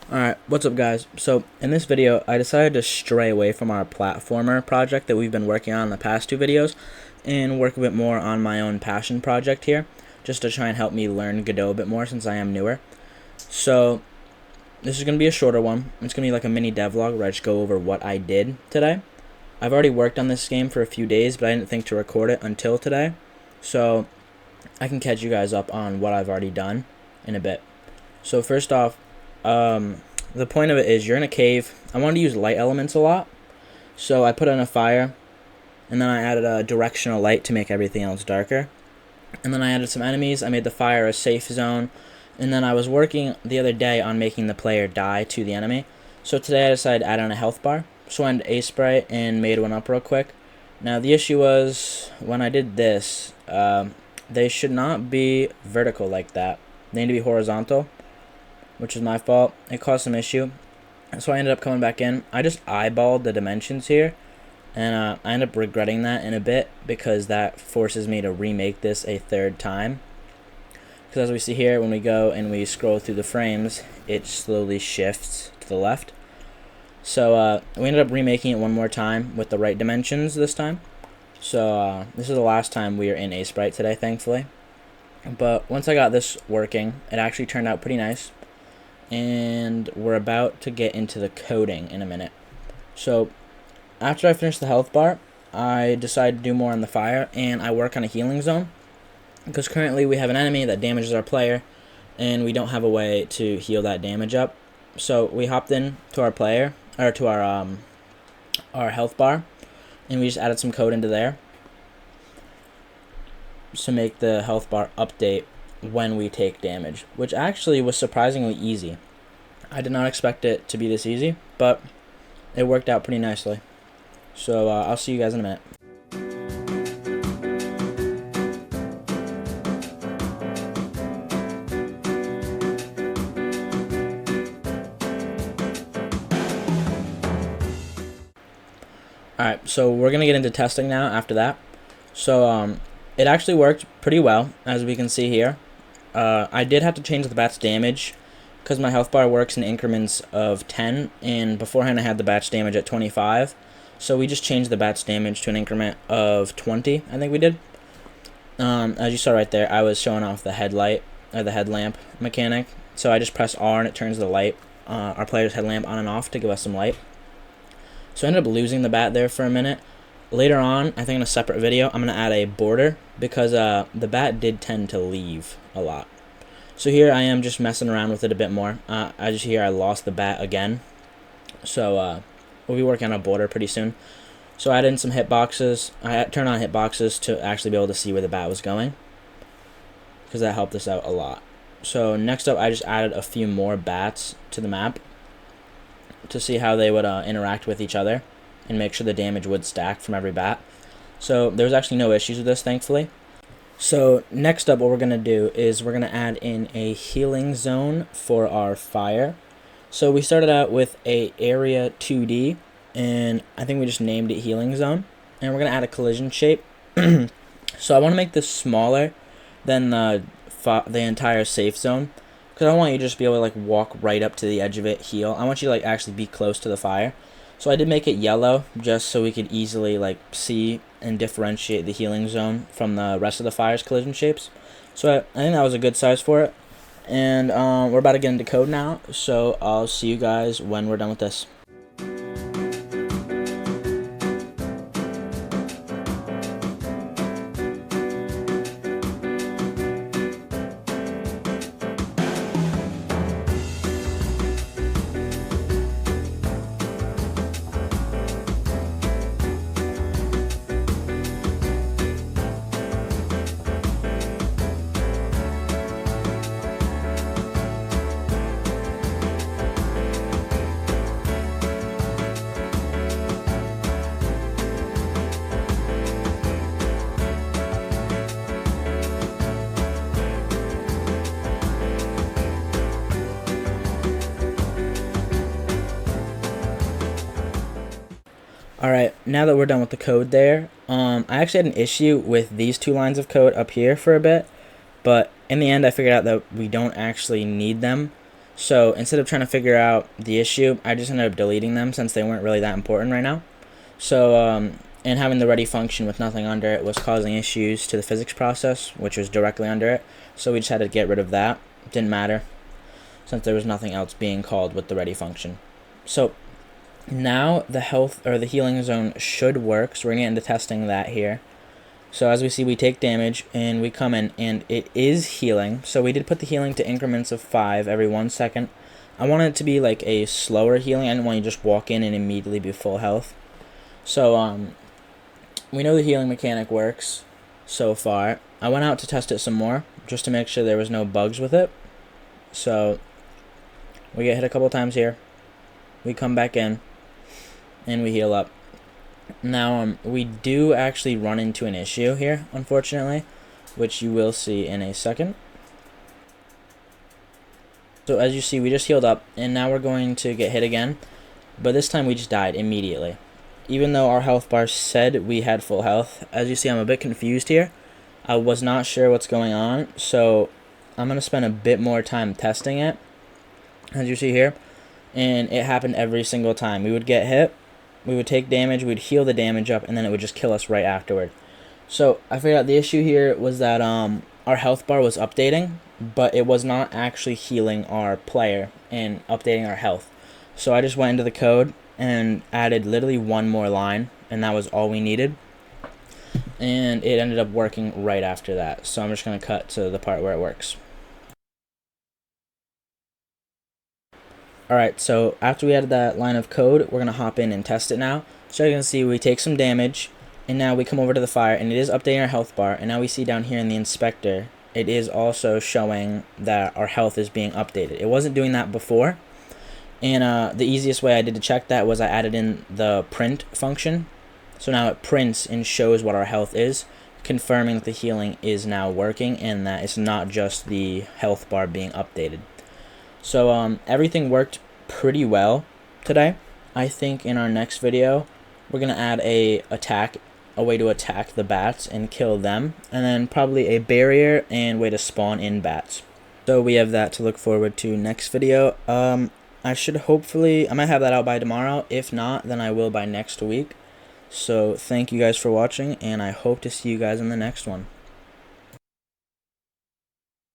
Alright, what's up guys? So, in this video, I decided to stray away from our platformer project that we've been working on in the past two videos and work a bit more on my own passion project here, just to try and help me learn Godot a bit more since I am newer. So, this is going to be a shorter one. It's going to be like a mini devlog where I just go over what I did today. I've already worked on this game for a few days, but I didn't think to record it until today. So, I can catch you guys up on what I've already done in a bit. So, first off, the point of it is you're in a cave. I wanted to use light elements a lot, so I put in a fire, and then I added a directional light to make everything else darker. And then I added some enemies. I made the fire a safe zone, and then I was working the other day on making the player die to the enemy. So today I decided to add on a health bar. So I went to Aseprite and made one up real quick. Now the issue was when I did this, they should not be vertical like that. They need to be horizontal, which is my fault. It caused some issue, so I ended up coming back in. I just eyeballed the dimensions here, and I ended up regretting that in a bit because that forces me to remake this a third time. Because as we see here, when we go and we scroll through the frames, it slowly shifts to the left. So we ended up remaking it one more time with the right dimensions this time. So this is the last time we are in Aseprite today, thankfully. But once I got this working, it actually turned out pretty nice. And we're about to get into the coding in a minute. So after I finish the health bar, I decide to do more on the fire, and I work on a healing zone because currently we have an enemy that damages our player and we don't have a way to heal that damage up. So we hopped in to our player, or to our health bar, and we just added some code into there to make the health bar update when we take damage, which actually was surprisingly easy. I did not expect it to be this easy, but it worked out pretty nicely. So I'll see you guys in a minute. Alright, so we're going to get into testing now after that. So it actually worked pretty well, as we can see here. I did have to change the bat's damage because my health bar works in increments of 10, and beforehand I had the bat's damage at 25. So we just changed the bat's damage to an increment of 20, I think we did. As you saw right there, I was showing off the headlight, or the headlamp mechanic. So I just press R and it turns the light, our player's headlamp on and off to give us some light. So I ended up losing the bat there for a minute. Later on, I think in a separate video, I'm going to add a border because the bat did tend to leave a lot. So here I am just messing around with it a bit more. I just hear I lost the bat again. So we'll be working on a border pretty soon. So I added in some hitboxes. I turned on hitboxes to actually be able to see where the bat was going, because that helped us out a lot. So next up, I just added a few more bats to the map to see how they would interact with each other and make sure the damage would stack from every bat. So there was actually no issues with this, thankfully. So next up, what we're going to do is we're going to add in a healing zone for our fire. So we started out with a area 2D, and I think we just named it healing zone. And we're going to add a collision shape. So I want to make this smaller than the entire safe zone, because I want you to just be able to like walk right up to the edge of it, heal. I want you to like actually be close to the fire. So I did make it yellow just so we could easily like see and differentiate the healing zone from the rest of the fire's collision shapes. So I think that was a good size for it. And we're about to get into code now, so I'll see you guys when we're done with this. Alright, now that we're done with the code there, I actually had an issue with these two lines of code up here for a bit, but in the end I figured out that we don't actually need them. So instead of trying to figure out the issue, I just ended up deleting them since they weren't really that important right now. So, and having the ready function with nothing under it was causing issues to the physics process, which was directly under it. So we just had to get rid of that. It didn't matter, since there was nothing else being called with the ready function. So now the health or the healing zone should work. So we're gonna get into testing that here. So as we see, we take damage and we come in and it is healing. So we did put the healing to increments of 5 every 1 second. I wanted it to be like a slower healing. I didn't want you to just walk in and immediately be full health. So we know the healing mechanic works so far. I went out to test it some more just to make sure there was no bugs with it. So we get hit a couple times here. We come back in and we heal up. Now, we do actually run into an issue here, unfortunately, which you will see in a second. So as you see, we just healed up, and now we're going to get hit again, but this time we just died immediately. Even though our health bar said we had full health, as you see, I'm a bit confused here. I was not sure what's going on, so I'm going to spend a bit more time testing it, as you see here, and it happened every single time. We would get hit, we would take damage, we'd heal the damage up, and then it would just kill us right afterward. So I figured out the issue here was that our health bar was updating, but it was not actually healing our player and updating our health. So I just went into the code and added literally one more line, and that was all we needed. And it ended up working right after that. So I'm just going to cut to the part where it works. Alright, so after we added that line of code, we're going to hop in and test it now. So you can see we take some damage, and now we come over to the fire, and it is updating our health bar. And now we see down here in the inspector, it is also showing that our health is being updated. It wasn't doing that before. And the easiest way I did to check that was I added in the print function. So now it prints and shows what our health is, confirming that the healing is now working and that it's not just the health bar being updated. So everything worked pretty well today. I think in our next video, we're going to add a way to attack the bats and kill them, and then probably a barrier and way to spawn in bats. So we have that to look forward to next video. I might have that out by tomorrow. If not, then I will by next week. So thank you guys for watching, and I hope to see you guys in the next one.